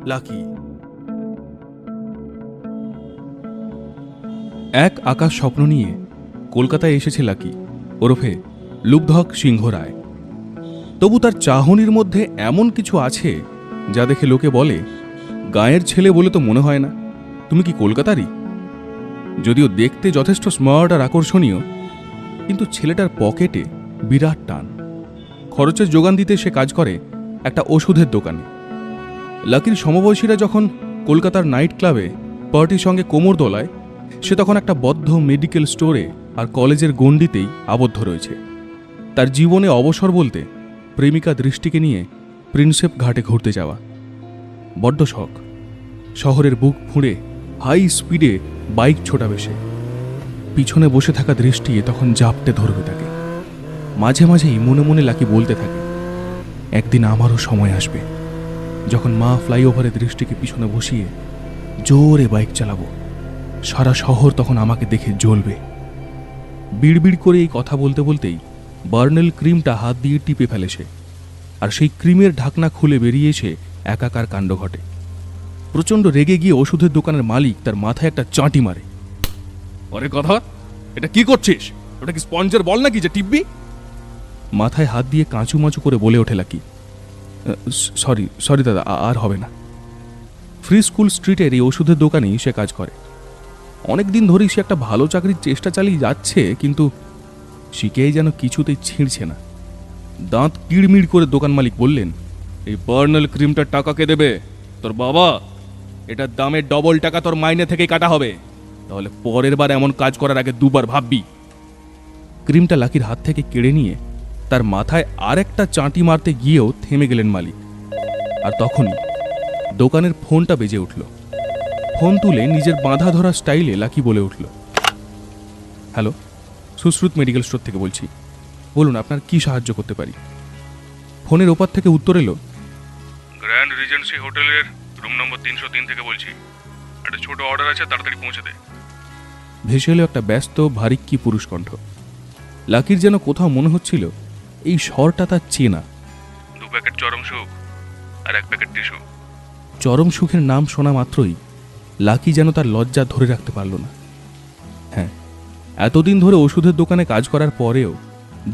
Lucky. এক আকাশ স্বপ্ন নিয়ে কলকাতায় এসেছে লাকি, ওরফে লুব্ধক সিংহ রায়। তবু তার চাহনির মধ্যে এমন কিছু আছে যা দেখে লোকে বলে, গাঁয়ের ছেলে বলে তো মনে হয় না, তুমি কি কলকাতারই? যদিও দেখতে যথেষ্ট স্মার্ট আর আকর্ষণীয়, কিন্তু ছেলেটার পকেটে বিরাট টান। খরচের যোগান দিতে সে কাজ করে একটা ওষুধের দোকানে। লাকির সমবয়সীরা যখন কলকাতার নাইট ক্লাবে পার্টির সঙ্গে কোমর দোলায়, সে তখন একটা বদ্ধ মেডিকেল স্টোরে আর কলেজের গণ্ডিতেই আবদ্ধ রয়েছে। তার জীবনে অবসর বলতে প্রেমিকা দৃষ্টিকে নিয়ে প্রিন্সেপ ঘাটে ঘুরতে যাওয়া। বড্ড শখ। শহরের বুক ফুঁড়ে হাই স্পিডে বাইক ছোটাবে সে। পিছনে বসে থাকা দৃষ্টি তখন জাপটে ধরবে তাকে। মাঝে মাঝেই মনে মনে লাকি বলতে থাকে, একদিন আমারও সময় আসবে যখন মা ফ্লাইওভারে দৃষ্টিকে পিছনে বসিয়ে জোরে বাইক চালাবো, সারা শহর তখন আমাকে দেখে জ্বলবে। বিড়বিড় করে এই কথা বলতে বলতেই বার্নেল ক্রিমটা হাত দিয়ে টিপে ফেলে সে, আর সেই ক্রিমের ঢাকনা খুলে বেরিয়ে এসে একাকার কাণ্ড ঘটে। প্রচণ্ড রেগে গিয়ে ওষুধের দোকানের মালিক তার মাথায় একটা চাঁটি মারে। আরে কথা, এটা কি করছিস? ওটা কি স্পঞ্জের বল নাকি যে টিপবি? মাথায় হাত দিয়ে কাঁচু মাচু করে বলে ওঠে লাকি, সরি দাদা, আর হবে না। ফ্রি স্কুল স্ট্রিটের এই ওষুধের দোকানেই সে কাজ করে। অনেক দিন ধরেই সে একটা ভালো চাকরির চেষ্টা চালিয়ে যাচ্ছে, কিন্তু শিখেই যেন কিছুতেই ছিঁড়ছে না। দাঁত কিড়মিড় করে দোকান মালিক বললেন, এই বার্নাল ক্রিমটার টাকা কে দেবে? তোর বাবা। এটার দামের ডবল টাকা তোর মাইনে থেকেই কাটা হবে, তাহলে পরের বার এমন কাজ করার আগে দুবার ভাববি। ক্রিমটা লাকির হাত থেকে কেড়ে নিয়ে তার মাথায় আর একটা চাঁটি মারতে গিয়েও থেমে গেলেন মালিক। আর তখনই দোকানের ফোনটা বেজে উঠল। ফোন তুলে নিজের বাঁধা ধরা স্টাইলে লাকি বলে উঠল, হ্যালো, সুশ্রুত মেডিকেল স্টোর থেকে বলছি, বলুন আপনার কি সাহায্য করতে পারি? ফোনের ওপার থেকে উত্তর এলো, গ্র্যান্ড রিজেন্সি হোটেলের রুম নম্বর 303 থেকে বলছি, একটা ছোট অর্ডার আছে, তাড়াতাড়ি পৌঁছে দে। ভেসে এলো একটা ব্যস্ত ভারিক্কি পুরুষ কণ্ঠ। লাকির যেন কোথাও মনে হচ্ছিল এই স্বরটা তার চেনা। 2 প্যাকেট চরম সুখ আর 1 প্যাকেট টিস্যু। চরম সুখের নাম শোনা মাত্রই লাকি যেন তার লজ্জা ধরে রাখতে পারল না। হ্যাঁ, এতদিন ধরে ওষুধের দোকানে কাজ করার পরেও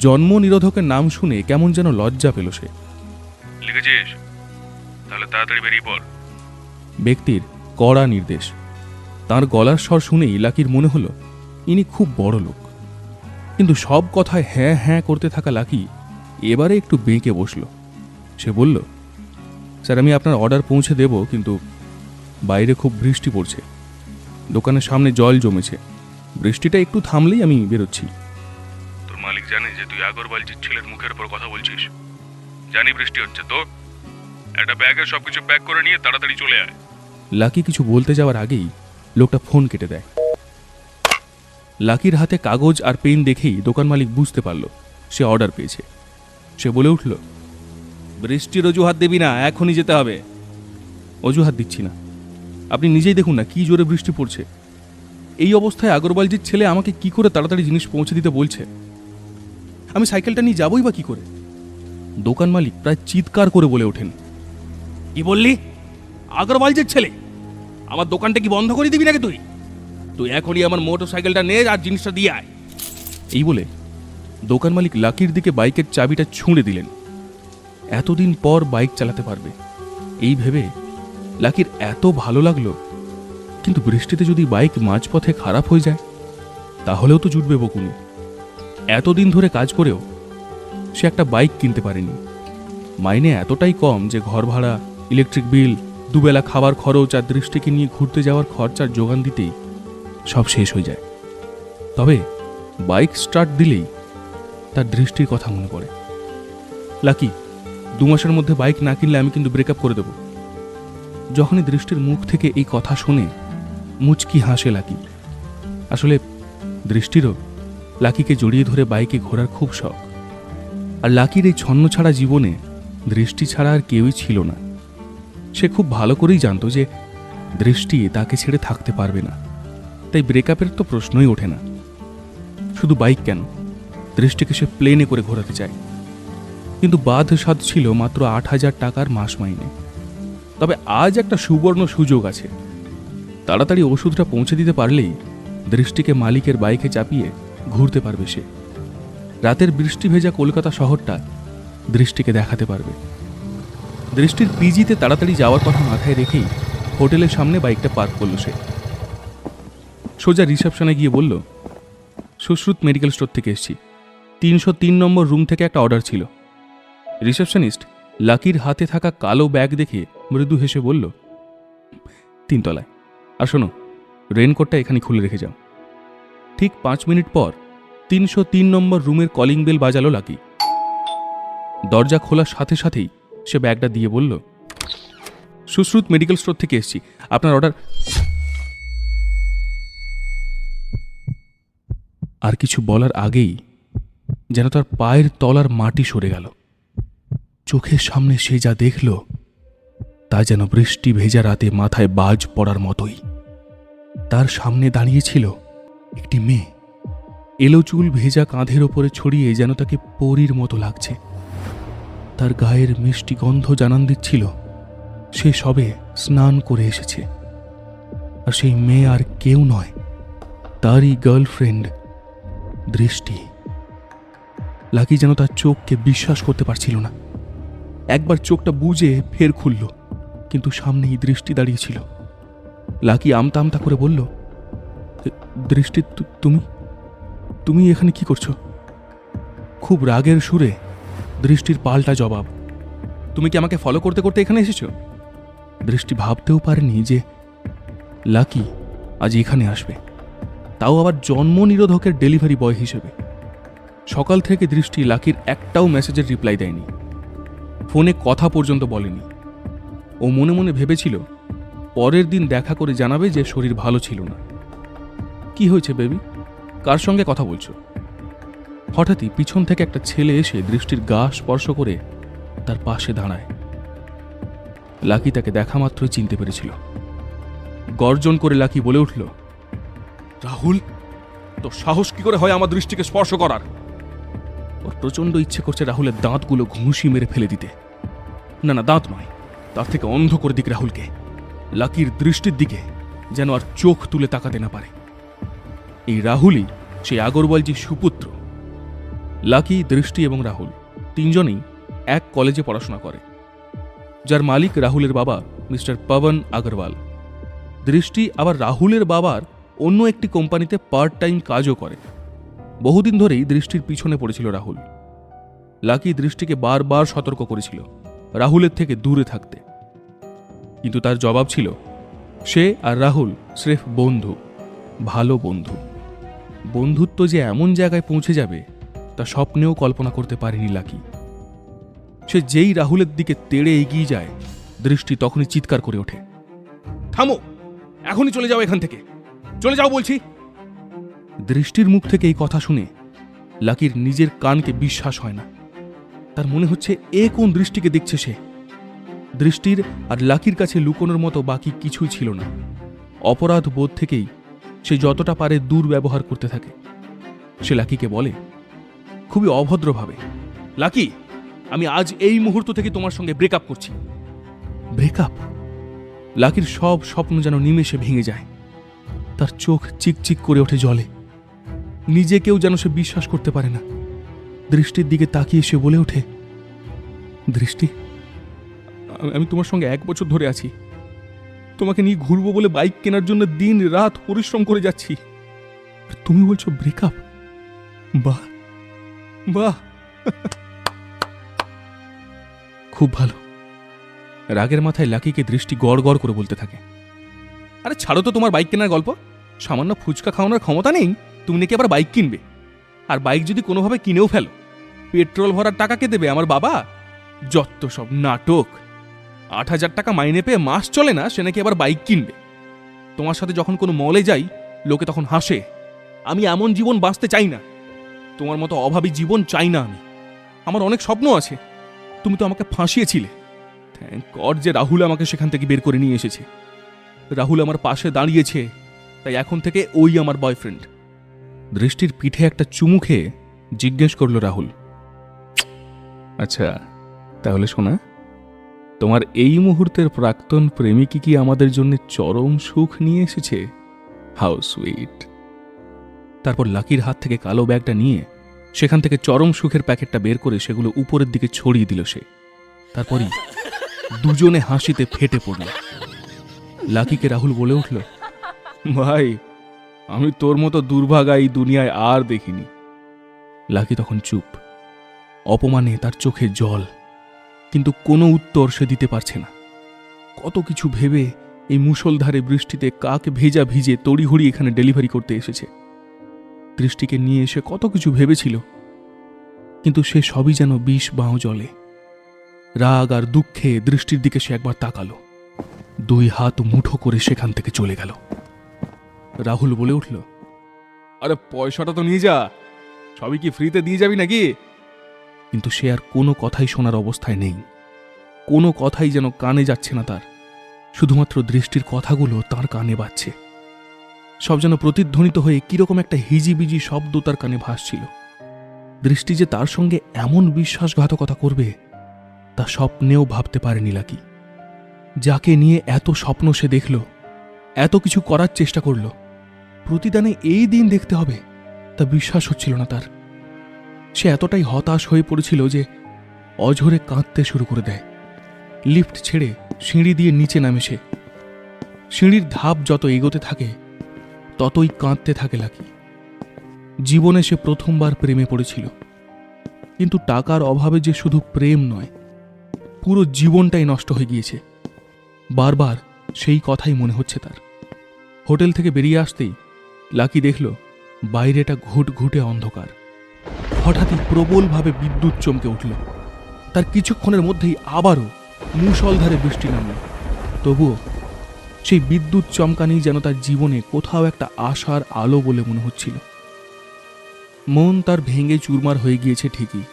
জন্ম নিরোধকের নাম শুনে কেমন যেন লজ্জা পেল সে। লিখেছিস? তাহলে তাড়াতাড়ি বেরিয়ে পড়। ব্যক্তির কড়া নির্দেশ। তার গলার স্বর শুনেই লাকির মনে হলো ইনি খুব বড় লোক। কিন্তু সব কথায় হ্যাঁ হ্যাঁ করতে থাকা লাকি এবারে একটু বেঁকে বসল। সে বলল, স্যার আমি আপনার অর্ডার পৌঁছে দেব, কিন্তু বাইরে খুব বৃষ্টি পড়ছে, দোকানের সামনে জল জমেছে, বৃষ্টিটা একটু থামলেই আমি বেরোচ্ছি। তোর মালিক জানে যে তুই আগরওয়ালজির ছেলের মুখের উপর কথা বলছিস? জানি বৃষ্টি হচ্ছে তো, একটা ব্যাগে সবকিছু প্যাক করে নিয়ে তাড়াতাড়ি চলে আয়। লাকি কিছু বলতে যাওয়ার আগেই লোকটা ফোন কেটে দেয়। লাকির হাতে কাগজ আর পেন দেখেই দোকান মালিক বুঝতে পারল সে অর্ডার পেয়েছে। সে বলে উঠল, বৃষ্টির অজুহাত দেবি না, এখনই যেতে হবে। অজুহাত দিচ্ছি না, আপনি নিজেই দেখুন না কি জোরে বৃষ্টি পড়ছে। এই অবস্থায় আগরওয়ালজির ছেলে আমাকে কি করে তাড়াতাড়ি জিনিস পৌঁছে দিতে বলছে? আমি সাইকেলটা নিয়ে যাবই বা কি করে? দোকান মালিক প্রায় চিৎকার করে বলে ওঠেন, কি বললি? আগরওয়ালজির ছেলে? আমার দোকানটা কি বন্ধ করে দিবি নাকি তুই? তুই এখনই আমার মোটর সাইকেলটা নে আর জিনিসটা দিয়ে আয়। এই বলে দোকান মালিক লাকির দিকে বাইকের চাবিটা ছুঁড়ে দিলেন। এতদিন পর বাইক চালাতে পারবে এই ভেবে লাকির এত ভালো লাগলো, কিন্তু বৃষ্টিতে যদি বাইক মাঝপথে খারাপ হয়ে যায় তাহলেও তো জুটবে বকুনি। এতদিন ধরে কাজ করেও সে একটা বাইক কিনতে পারেনি। মাইনে এতটাই কম যে ঘর ভাড়া, ইলেকট্রিক বিল, দুবেলা খাবার খরচ আর দৃষ্টিকে নিয়ে ঘুরতে যাওয়ার খরচার যোগান দিতেই সব শেষ হয়ে যায়। তবে বাইক স্টার্ট দিলেই তার দৃষ্টির কথা মনে পড়ে। লাকি, 2 মাসের মধ্যে বাইক না কিনলে আমি কিন্তু ব্রেকআপ করে দেব। যখনই দৃষ্টির মুখ থেকে এই কথা শুনে মুচকি হাসে লাকি। আসলে দৃষ্টিরও লাকিকে জড়িয়ে ধরে বাইকে ঘোরার খুব শখ। আর লাকির এই ছন্ন ছাড়া জীবনে দৃষ্টি ছাড়া আর কেউই ছিল না। সে খুব ভালো করেই জানত যে দৃষ্টি তাকে ছেড়ে থাকতে পারবে না, তাই ব্রেকআপের তো প্রশ্নই ওঠে না। শুধু বাইক কেন, দৃষ্টিকে সে প্লেনে করে ঘোরাতে চায়। কিন্তু বাদ সাধ ছিল মাত্র 8,000 টাকার মাস মাইনে। তবে আজ একটা সুবর্ণ সুযোগ আছে। তাড়াতাড়ি ওষুধটা পৌঁছে দিতে পারলেই দৃষ্টিকে মালিকের বাইকে চাপিয়ে ঘুরতে পারবে সে। রাতের বৃষ্টি ভেজা কলকাতা শহরটা দৃষ্টিকে দেখাতে পারবে। দৃষ্টির পিজিতে তাড়াতাড়ি যাওয়ার কথা মাথায় রেখেই হোটেলের সামনে বাইকটা পার্ক করলো সে। সোজা রিসেপশনে গিয়ে বলল, সুশ্রুত মেডিকেল স্টোর থেকে এসেছি, 303 নম্বর রুম থেকে একটা অর্ডার ছিল। রিসেপশনিস্ট লাকির হাতে থাকা কালো ব্যাগ দেখে মৃদু হেসে বলল, 3 তলায়। আর শোনো, রেনকোটটা এখানে খুলে রেখে যাও। ঠিক 5 মিনিট পর 303 নম্বর রুমের কলিং বেল বাজালো লাকি। দরজা খোলার সাথে সাথেই সে ব্যাগটা দিয়ে বলল, সুশ্রুত মেডিকেল স্টোর থেকে এসেছি, আপনার অর্ডার। আর কিছু বলার আগেই যেন তার পায়ের তলার মাটি সরে গেল। চোখের সামনে সে যা দেখল তা যেন বৃষ্টি ভেজা রাতে মাথায় বাজ পড়ার মতোই। তার সামনে দাঁড়িয়েছিল একটি মেয়ে। এলো চুল ভেজা কাঁধের ওপরে ছড়িয়ে যেন তাকে পরীর মতো লাগছে। তার গায়ের মিষ্টি গন্ধ জানান দিচ্ছিল সে সবে স্নান করে এসেছে। আর সেই মেয়ে আর কেউ নয়, তারই গার্লফ্রেন্ড দৃষ্টি। লাকি যেন তার চোখকে বিশ্বাস করতে পারছিল না। একবার চোখটা বুজে ফের খুলল, কিন্তু সামনেই দৃষ্টি দাঁড়িয়েছিল। লাকি আমতা আমতা করে বলল, দৃষ্টি, তুমি তুমি এখানে কি করছো? খুব রাগের সুরে দৃষ্টির পাল্টা জবাব, তুমি কি আমাকে ফলো করতে করতে এখানে এসেছো? দৃষ্টি ভাবতেও পারেনি যে লাকি আজ এখানে আসবে, তাও আবার জন্ম নিরোধকের ডেলিভারি বয় হিসেবে। সকাল থেকে দৃষ্টি লাকির একটাও মেসেজের রিপ্লাই দেয়নি, ফোনে কথা পর্যন্ত বলেনি। ও মনে মনে ভেবেছিল পরের দিন দেখা করে জানাবে যে শরীর ভালো ছিল না। কি হয়েছে বেবি, কার সঙ্গে কথা বলছো? হঠাৎই পিছন থেকে একটা ছেলে এসে দৃষ্টির গা স্পর্শ করে তার পাশে দাঁড়ায়। লাকি তাকে দেখা মাত্রই চিনতে পেরেছিল। গর্জন করে লাকি বলে উঠল, রাহুল, তোর সাহস কি করে হয় আমার দৃষ্টিকে স্পর্শ করার? ওর প্রচন্ড ইচ্ছে করছে রাহুলের দাঁতগুলো ঘুষি মেরে ফেলে দিতে। না না, দাঁত নয়, তার থেকে অন্ধ করে দিক রাহুলকে। লাকির দৃষ্টির দিকে যেন আর চোখ তুলে তাকাতে না পারে। এই রাহুলই সেই আগরওয়ালজির সুপুত্র। লাকি, দৃষ্টি এবং রাহুল তিনজনেই এক কলেজে পড়াশোনা করে, যার মালিক রাহুলের বাবা মিস্টার পবন আগরওয়াল। দৃষ্টি আবার রাহুলের বাবার অন্য একটি কোম্পানিতে পার্ট টাইম কাজও করে। বহুদিন ধরেই দৃষ্টির পিছনে পড়েছিল রাহুল। লাকি দৃষ্টিকে বারবার সতর্ক করেছিল রাহুলের থেকে দূরে থাকতে, কিন্তু তার জবাব ছিল সে আর রাহুল স্রেফ বন্ধু, ভালো বন্ধু। বন্ধুত্ব যে এমন জায়গায় পৌঁছে যাবে তা স্বপ্নেও কল্পনা করতে পারেনি লাকি। সে যেই রাহুলের দিকে তেড়ে এগিয়ে যায়, দৃষ্টি তখনই চিৎকার করে ওঠে, থামো, এখনই চলে যাও এখান থেকে, চলে যাও বলছি। দৃষ্টির মুখ থেকে এই কথা শুনে লাকির নিজের কানকে বিশ্বাস হয় না। তার মনে হচ্ছে এ কোন দৃষ্টিকে দেখছে সে। দৃষ্টির আর লাকির কাছে লুকোনোর মতো বাকি কিছুই ছিল না। অপরাধ বোধ থেকেই সে যতটা পারে দুর্ব্যবহার করতে থাকে। সে লাকিকে বলে খুবই অভদ্রভাবে, লাকি, আমি আজ এই মুহূর্ত থেকে তোমার সঙ্গে ব্রেকআপ করছি। ব্রেকআপ? লাকির সব স্বপ্ন যেন নিমেষে ভেঙে যায়। তার চোখ চিকচিক করে ওঠে জলে। নিজেকেও যেন সে বিশ্বাস করতে পারে না। দৃষ্টির দিকে তাকিয়ে সে বলে ওঠে, দৃষ্টি, আমি তোমার সঙ্গে 1 বছর ধরে আছি। তোমাকে নিয়ে ঘুরবো বলে বাইক কেনার জন্য দিন রাত পরিশ্রম করে যাচ্ছি, আর তুমি বলছো ব্রেকআপ? বাহ বাহ, খুব ভালো। রাগের মাথায় লাকিকে দৃষ্টি গড় গড় করে বলতে থাকে, আরে ছাড়ো তো তোমার বাইক কেনার গল্প। সামান্য ফুচকা খাওয়ানোর ক্ষমতা নেই, তুমি নাকি আবার বাইক কিনবে। আর বাইক যদি কোনোভাবে কিনেও ফেলো, পেট্রোল ভরার টাকা কে দেবে? আমার বাবা। যত সব নাটক। 8,000 টাকা মাইনে পেয়ে মাস চলে না, সে নাকি আবার বাইক কিনবে। তোমার সাথে যখন কোনো মলে যাই, লোকে তখন হাসে। আমি এমন জীবন বাঁচতে চাই না, তোমার মতো অভাবী জীবন চাই না আমি। আমার অনেক স্বপ্ন আছে, তুমি তো আমাকে ফাঁসিয়েছিলে। থ্যাংক গড যে রাহুল আমাকে সেখান থেকে বের করে নিয়ে এসেছে। রাহুল আমার পাশে দাঁড়িয়েছে, তাই এখন থেকে ওই আমার বয়ফ্রেন্ড। দৃষ্টির পিঠে একটা চুমু খেয়ে জিজ্ঞেস করল রাহুল, আচ্ছা তাহলে শোনা, তোমার এই মুহূর্তের প্রাক্তন প্রেমিকই কি আমাদের জন্য চরম সুখ নিয়ে এসেছে? How sweet. তারপর লাকির হাত থেকে কালো ব্যাগটা নিয়ে সেখান থেকে চরম সুখের প্যাকেটটা বের করে সেগুলো উপরের দিকে ছড়িয়ে দিল সে। তারপরই দুজনে হাসিতে ফেটে পড়ল। লাকিকে রাহুল বলে উঠল, ভাই, আমি তোর মতো দুর্ভাগা এই দুনিয়ায় আর দেখিনি। লাকি তখন চুপ, অপমানে তার চোখে জল, কিন্তু কোনো উত্তর সে দিতে পারছে না। কত কিছু ভেবে এই মুষলধারে বৃষ্টিতে কাক ভেজা ভিজে তড়িঘড়ি এখানে ডেলিভারি করতে এসেছে। দৃষ্টিকে নিয়ে এসে কত কিছু ভেবেছিল, কিন্তু সে সবই যেন বিষ বাঁ জলে। রাগ আর দুঃখে দৃষ্টির দিকে সে একবার তাকালো, দুই হাত মুঠো করে সেখান থেকে চলে গেল। রাহুল বলে উঠল, আরে পয়সাটা তো নিয়ে যা, সবই কি ফ্রিতে দিয়ে যাবি নাকি? কিন্তু সে আর কোনো কথাই শোনার অবস্থায় নেই। কোনো কথাই যেন কানে যাচ্ছে না তার, শুধুমাত্র দৃষ্টির কথাগুলো তার কানে বাজছে। সব যেন প্রতিধ্বনিত হয়ে কিরকম একটা হিজিবিজি শব্দ তার কানে ভাসছিল। দৃষ্টি যে তার সঙ্গে এমন বিশ্বাসঘাতকতা করবে তা স্বপ্নেও ভাবতে পারেনি লাকি। যাকে নিয়ে এত স্বপ্ন সে দেখল, এত কিছু করার চেষ্টা করল, প্রতিদানে এই দিন দেখতে হবে তা বিশ্বাস হচ্ছিল না তার। সে এতটাই হতাশ হয়ে পড়েছিল যে অঝরে কাঁদতে শুরু করে দেয়। লিফট ছেড়ে সিঁড়ি দিয়ে নিচে নামে সে। সিঁড়ির ধাপ যত এগোতে থাকে ততই কাঁদতে থাকে লাকি। জীবনে সে প্রথমবার প্রেমে পড়েছিল, কিন্তু টাকার অভাবে যে শুধু প্রেম নয়, পুরো জীবনটাই নষ্ট হয়ে গিয়েছে। বারবার সেই কথাই মনে হচ্ছে তার। হোটেল থেকে বেরিয়ে আসতেই লাকি দেখল বাইরেটা ঘুটঘুটে অন্ধকার। হঠাৎই প্রবলভাবে বিদ্যুৎ চমকে উঠল। তার কিছুক্ষণের মধ্যেই আবারও মুষলধারে বৃষ্টি নামল। তবুও সেই বিদ্যুৎ চমকানি যেন তার জীবনে কোথাও একটা আশার আলো বলে মনে হচ্ছিল। মন তার ভেঙে চুরমার হয়ে গিয়েছে ঠিকই,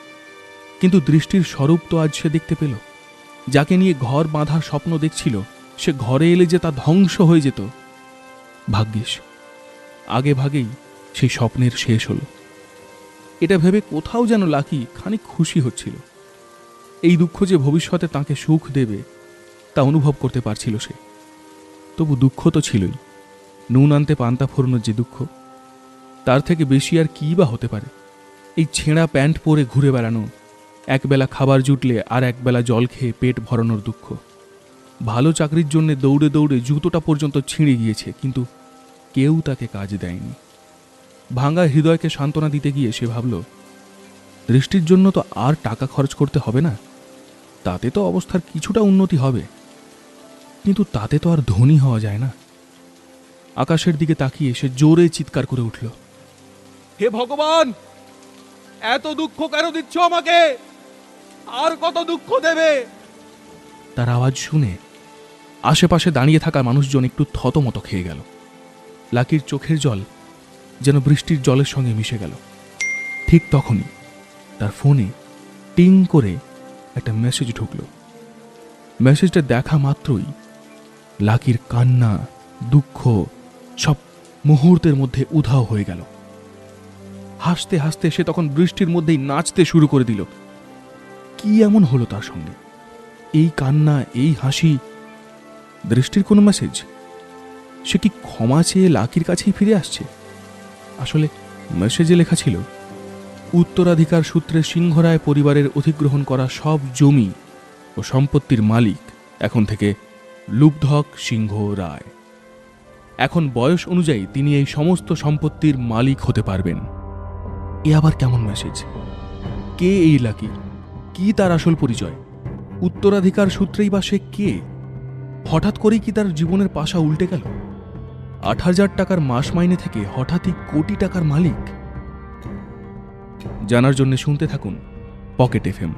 কিন্তু দৃষ্টির স্বরূপ তো আজ সে দেখতে পেল। যাকে নিয়ে ঘর বাঁধার স্বপ্ন দেখছিল, সে ঘরে এলে যে তা ধ্বংস হয়ে যেত। ভাগ্যিস আগে ভাগেই সেই স্বপ্নের শেষ হলো। এটা ভেবে কোথাও যেন লাকি খানিক খুশি হচ্ছিল। এই দুঃখ যে ভবিষ্যতে তাকে সুখ দেবে তা অনুভব করতে পারছিল সে। তবু দুঃখ তো ছিলই। নুন আনতে পান্তা ফোরানোর যে দুঃখ, তার থেকে বেশি আর কী বা হতে পারে? এই ছেঁড়া প্যান্ট পরে ঘুরে বেড়ানো, একবেলা খাবার জুটলে আর একবেলা জল খেয়ে পেট ভরানোর দুঃখ। ভালো চাকরির জন্য দৌড়ে দৌড়ে জুতোটা পর্যন্ত ছিঁড়ে গিয়েছে, কিন্তু কেউ তাকে কাজ দেয়নি। ভাঙা হৃদয়কে সান্ত্বনা দিতে গিয়ে সে ভাবল, দৃষ্টির জন্য তো আর টাকা খরচ করতে হবে না, তাতে তো অবস্থার কিছুটা উন্নতি হবে, কিন্তু তাতে তো আর ধনী হওয়া যায় না। আকাশের দিকে তাকিয়ে সে জোরে চিৎকার করে উঠল, হে ভগবান, এত দুঃখ কেন দিচ্ছ আমাকে? আর কত দুঃখ দেবে? তার আওয়াজ শুনে আশেপাশে দাঁড়িয়ে থাকা মানুষজন একটু থতমত খেয়ে গেল। লাকির চোখের জল যেন বৃষ্টির জলের সঙ্গে মিশে গেল। ঠিক তখনই তার ফোনে টিং করে একটা মেসেজ ঢুকল। মেসেজটা দেখা মাত্রই লাকির কান্না, দুঃখ সব মুহূর্তের মধ্যে উধাও হয়ে গেল। হাসতে হাসতে সে তখন বৃষ্টির মধ্যেই নাচতে শুরু করে দিল। কি এমন হলো তার সঙ্গে? এই কান্না, এই হাসি, দৃষ্টির কোনো মেসেজ? সে কি ক্ষমা চেয়ে লাকির কাছেই ফিরে আসছে? আসলে মেসেজে লেখা ছিল, উত্তরাধিকার সূত্রে সিংহরায় পরিবারের অধিগ্রহণ করা সব জমি ও সম্পত্তির মালিক এখন থেকে লুব্ধক সিংহ রায়। এখন বয়স অনুযায়ী তিনি এই সমস্ত সম্পত্তির মালিক হতে পারবেন। এ আবার কেমন মেসেজ? কে এই লাকি? কি তার আসল পরিচয়? উত্তরাধিকার সূত্রেই বা সে কে? হঠাৎ করেই কি তার জীবনের পাশা উল্টে গেল? ৮,০০০ টাকার মাস মাইনে থেকে হঠাৎই কোটি টাকার মালিক। জানার জন্য শুনতে থাকুন পকেট এফএম।